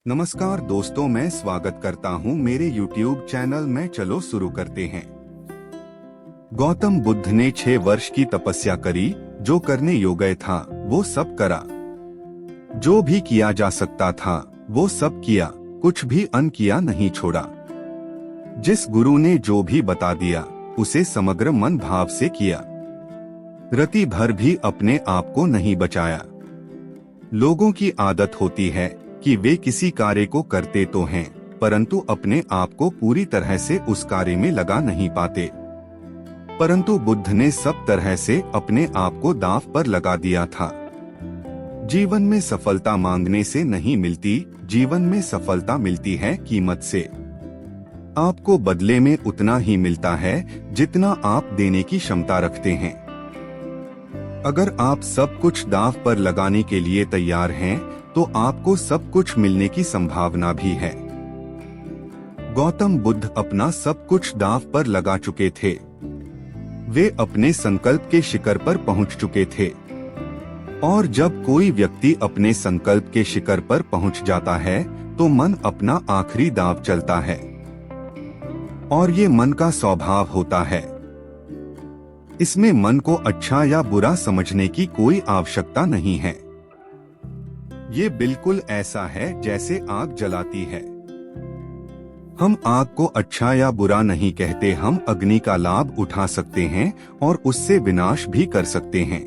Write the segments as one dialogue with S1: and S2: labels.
S1: नमस्कार दोस्तों, मैं स्वागत करता हूं मेरे YouTube चैनल में। चलो शुरू करते हैं। गौतम बुद्ध ने 6 वर्ष की तपस्या करी। जो करने योग्य था वो सब करा। जो भी किया जा सकता था वो सब किया, कुछ भी अनकिया नहीं छोड़ा। जिस गुरु ने जो भी बता दिया उसे समग्र मन भाव से किया। रति भर भी अपने आप को नहीं बचाया। लोगों की आदत होती है कि वे किसी कार्य को करते तो हैं, परंतु अपने आप को पूरी तरह से उस कार्य में लगा नहीं पाते। परंतु बुद्ध ने सब तरह से अपने आप को दांव पर लगा दिया था। जीवन में सफलता मांगने से नहीं मिलती, जीवन में सफलता मिलती है कीमत से। आपको बदले में उतना ही मिलता है जितना आप देने की क्षमता रखते हैं। अगर आप सब कुछ दांव पर लगाने के लिए तैयार हैं, तो आपको सब कुछ मिलने की संभावना भी है। गौतम बुद्ध अपना सब कुछ दांव पर लगा चुके थे। वे अपने संकल्प के शिखर पर पहुंच चुके थे। और जब कोई व्यक्ति अपने संकल्प के शिखर पर पहुंच जाता है तो मन अपना आखिरी दांव चलता है। और ये मन का स्वभाव होता है। इसमें मन को अच्छा या बुरा समझने की कोई आवश्यकता नहीं है। ये बिल्कुल ऐसा है जैसे आग जलाती है। हम आग को अच्छा या बुरा नहीं कहते, हम अग्नि का लाभ उठा सकते हैं और उससे विनाश भी कर सकते हैं।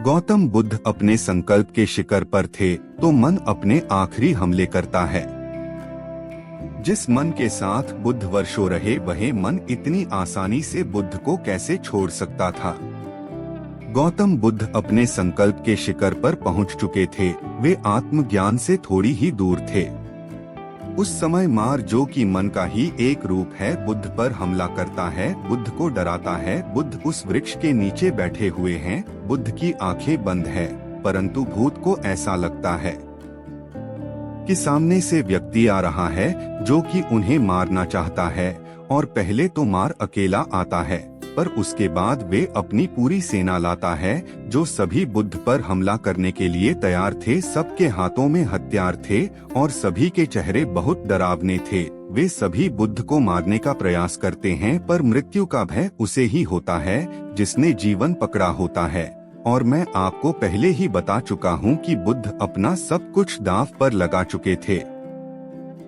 S1: गौतम बुद्ध अपने संकल्प के शिखर पर थे तो मन अपने आखिरी हमले करता है। जिस मन के साथ बुद्ध वर्षों रहे, वह मन इतनी आसानी से बुद्ध को कैसे छोड़ सकता था। गौतम बुद्ध अपने संकल्प के शिखर पर पहुंच चुके थे। वे आत्मज्ञान से थोड़ी ही दूर थे। उस समय मार, जो कि मन का ही एक रूप है, बुद्ध पर हमला करता है, बुद्ध को डराता है। बुद्ध उस वृक्ष के नीचे बैठे हुए हैं, बुद्ध की आंखें बंद है, परंतु भूत को ऐसा लगता है कि सामने से व्यक्ति आ रहा है जो कि उन्हें मारना चाहता है। और पहले तो मार अकेला आता है, पर उसके बाद वे अपनी पूरी सेना लाता है, जो सभी बुद्ध पर हमला करने के लिए तैयार थे। सबके हाथों में हथियार थे और सभी के चेहरे बहुत डरावने थे। वे सभी बुद्ध को मारने का प्रयास करते हैं, पर मृत्यु का भय उसे ही होता है जिसने जीवन पकड़ा होता है। और मैं आपको पहले ही बता चुका हूँ कि बुद्ध अपना सब कुछ दांव पर लगा चुके थे।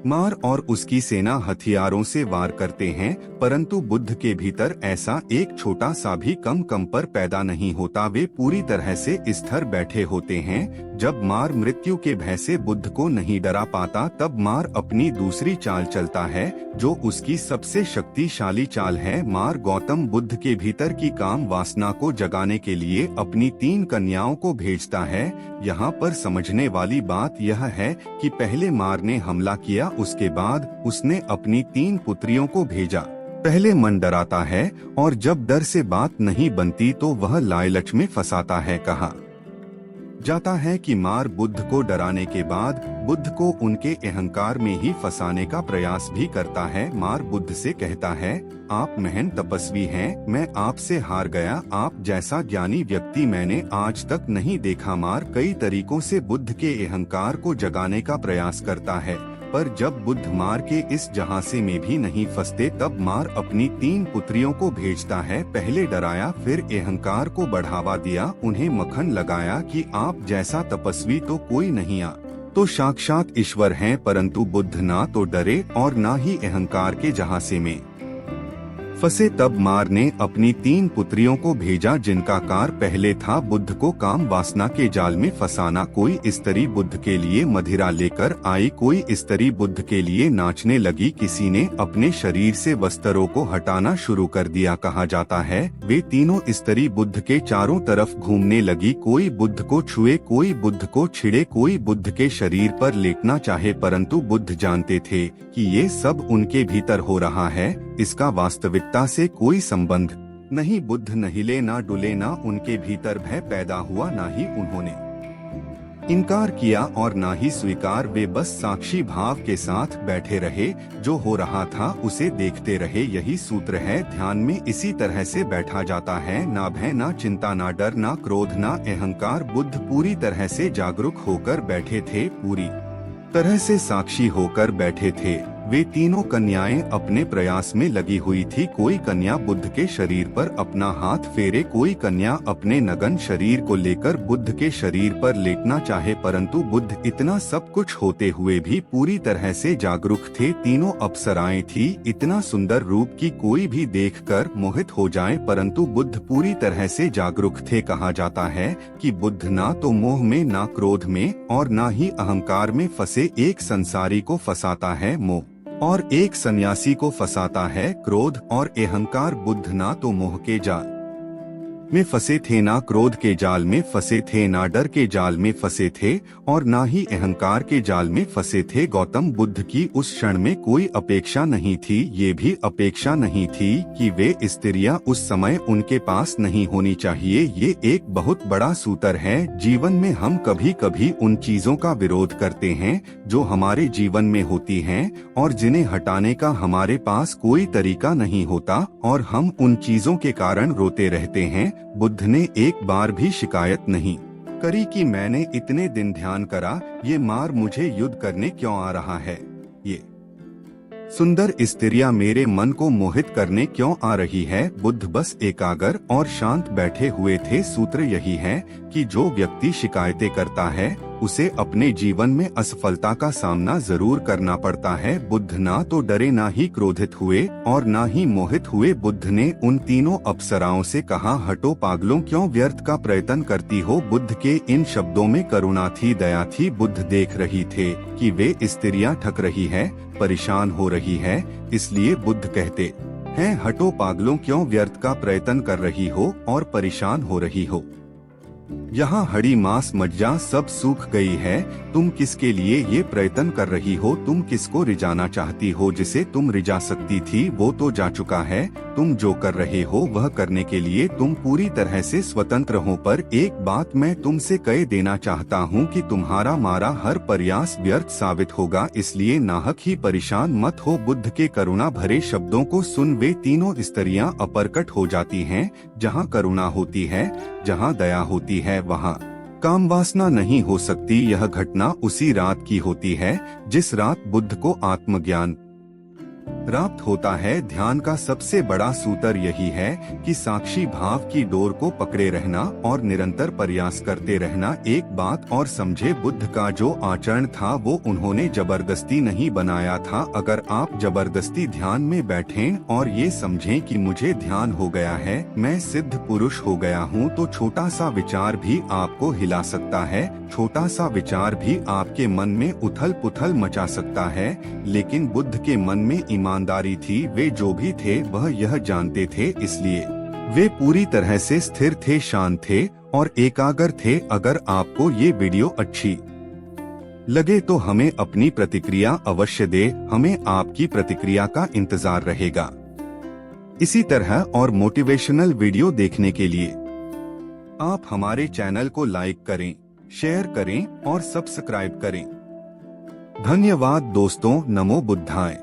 S1: मार और उसकी सेना हथियारों से वार करते हैं, परंतु बुद्ध के भीतर ऐसा एक छोटा सा भी कम पर पैदा नहीं होता। वे पूरी तरह से स्थिर बैठे होते हैं। जब मार मृत्यु के भय से बुद्ध को नहीं डरा पाता, तब मार अपनी दूसरी चाल चलता है, जो उसकी सबसे शक्तिशाली चाल है। मार गौतम बुद्ध के भीतर की काम वासना को जगाने के लिए अपनी 3 कन्याओं को भेजता है। यहाँ पर समझने वाली बात यह है कि पहले मार ने हमला किया, उसके बाद उसने अपनी 3 पुत्रियों को भेजा। पहले मन डराता है और जब डर से बात नहीं बनती तो वह लालच में फंसाता है। कहा जाता है कि मार बुद्ध को डराने के बाद बुद्ध को उनके अहंकार में ही फंसाने का प्रयास भी करता है। मार बुद्ध से कहता है, आप महान तपस्वी हैं, मैं आपसे हार गया। आप जैसा ज्ञानी व्यक्ति मैंने आज तक नहीं देखा। मार कई तरीकों से बुद्ध के अहंकार को जगाने का प्रयास करता है, पर जब बुद्ध मार के इस जहासे में भी नहीं फंसते, तब मार अपनी 3 पुत्रियों को भेजता है। पहले डराया, फिर अहंकार को बढ़ावा दिया, उन्हें मक्खन लगाया कि आप जैसा तपस्वी तो कोई नहीं, तो साक्षात ईश्वर हैं। परंतु बुद्ध ना तो डरे और ना ही अहंकार के जहासे में फंसे। तब मार ने अपनी 3 पुत्रियों को भेजा, जिनका कार्य पहले था बुद्ध को काम वासना के जाल में फंसाना। कोई स्त्री बुद्ध के लिए मदिरा लेकर आई, कोई स्त्री बुद्ध के लिए नाचने लगी, किसी ने अपने शरीर से वस्त्रों को हटाना शुरू कर दिया। कहा जाता है वे तीनों स्त्री बुद्ध के चारों तरफ घूमने लगी। कोई बुद्ध को छुए, कोई बुद्ध को छिड़े, कोई बुद्ध के शरीर पर लेटना चाहे, परंतु बुद्ध जानते थे कि ये सब उनके भीतर हो रहा है, इसका वास्तविकता से कोई संबंध नहीं। बुद्ध न हिले ना डुले, ना उनके भीतर भय पैदा हुआ, ना ही उन्होंने इनकार किया और ना ही स्वीकार। वे बस साक्षी भाव के साथ बैठे रहे, जो हो रहा था उसे देखते रहे। यही सूत्र है ध्यान में, इसी तरह से बैठा जाता है। ना भय, ना चिंता, ना डर, ना क्रोध, ना अहंकार। बुद्ध पूरी तरह से जागरूक होकर बैठे थे। पूरी तरह से साक्षी होकर बैठे थे। वे तीनों कन्याएं अपने प्रयास में लगी हुई थी। कोई कन्या बुद्ध के शरीर पर अपना हाथ फेरे, कोई कन्या अपने नग्न शरीर को लेकर बुद्ध के शरीर पर लेटना चाहे, परंतु बुद्ध इतना सब कुछ होते हुए भी पूरी तरह से जागरूक थे। तीनों अप्सराएं थी, इतना सुंदर रूप कि कोई भी देखकर मोहित हो जाए, परंतु बुद्ध पूरी तरह से जागरूक थे। कहा जाता है कि बुद्ध ना तो मोह में, ना क्रोध में और ना ही अहंकार में फंसे। एक संसारी को फंसाता है मोह और एक सन्यासी को फंसाता है क्रोध और अहंकार। बुद्ध ना तो मोह के जाल में फंसे थे, ना क्रोध के जाल में फंसे थे, ना डर के जाल में फंसे थे और ना ही अहंकार के जाल में फंसे थे। गौतम बुद्ध की उस क्षण में कोई अपेक्षा नहीं थी, ये भी अपेक्षा नहीं थी कि वे स्त्रियां उस समय उनके पास नहीं होनी चाहिए। ये एक बहुत बड़ा सूत्र है। जीवन में हम कभी कभी उन चीजों का विरोध करते हैं जो हमारे जीवन में होती हैं और जिन्हें हटाने का हमारे पास कोई तरीका नहीं होता और हम उन चीजों के कारण रोते रहते हैं। बुद्ध ने एक बार भी शिकायत नहीं करी कि मैंने इतने दिन ध्यान करा, ये मार मुझे युद्ध करने क्यों आ रहा है, ये सुंदर स्त्रियां मेरे मन को मोहित करने क्यों आ रही है। बुद्ध बस एकाग्र और शांत बैठे हुए थे। सूत्र यही है कि जो व्यक्ति शिकायतें करता है उसे अपने जीवन में असफलता का सामना जरूर करना पड़ता है। बुद्ध ना तो डरे, ना ही क्रोधित हुए और ना ही मोहित हुए। बुद्ध ने उन तीनों अप्सराओं से कहा, हटो पागलों, क्यों व्यर्थ का प्रयत्न करती हो। बुद्ध के इन शब्दों में करुणा थी, दया थी। बुद्ध देख रही थे कि वे स्त्रियां थक रही है, परेशान हो रही है, इसलिए बुद्ध कहते हैं, हटो पागलों, क्यों व्यर्थ का प्रयत्न कर रही हो और परेशान हो रही हो। यहाँ हड्डी मांस मज्जा सब सूख गई है। तुम किसके लिए ये प्रयत्न कर रही हो? तुम किसको रिझाना चाहती हो? जिसे तुम रिझा सकती थी वो तो जा चुका है। तुम जो कर रहे हो वह करने के लिए तुम पूरी तरह से स्वतंत्र हो। पर एक बात मैं तुमसे कह देना चाहता हूँ कि तुम्हारा मारा हर प्रयास व्यर्थ साबित होगा, इसलिए नाहक ही परेशान मत हो। बुद्ध के करुणा भरे शब्दों को सुन वे तीनों स्त्रियां अप्रकट हो जाती हैं। जहाँ करुणा होती है, जहाँ दया होती है, वहाँ काम वासना नहीं हो सकती। यह घटना उसी रात की होती है जिस रात बुद्ध को आत्मज्ञान प्राप्त होता है। ध्यान का सबसे बड़ा सूत्र यही है कि साक्षी भाव की डोर को पकड़े रहना और निरंतर प्रयास करते रहना। एक बात और समझे, बुद्ध का जो आचरण था वो उन्होंने जबरदस्ती नहीं बनाया था। अगर आप जबरदस्ती ध्यान में बैठें और ये समझें कि मुझे ध्यान हो गया है, मैं सिद्ध पुरुष हो गया हूँ, तो छोटा सा विचार भी आपको हिला सकता है, छोटा सा विचार भी आपके मन में उथल पुथल मचा सकता है। लेकिन बुद्ध के मन में ईमानदारी थी। वे जो भी थे वह यह जानते थे, इसलिए वे पूरी तरह से स्थिर थे, शांत थे और एकाग्र थे। अगर आपको ये वीडियो अच्छी लगे तो हमें अपनी प्रतिक्रिया अवश्य दे। हमें आपकी प्रतिक्रिया का इंतजार रहेगा। इसी तरह और मोटिवेशनल वीडियो देखने के लिए आप हमारे चैनल को लाइक करें, शेयर करें और सब्सक्राइब करें। धन्यवाद दोस्तों। नमो बुद्धाय।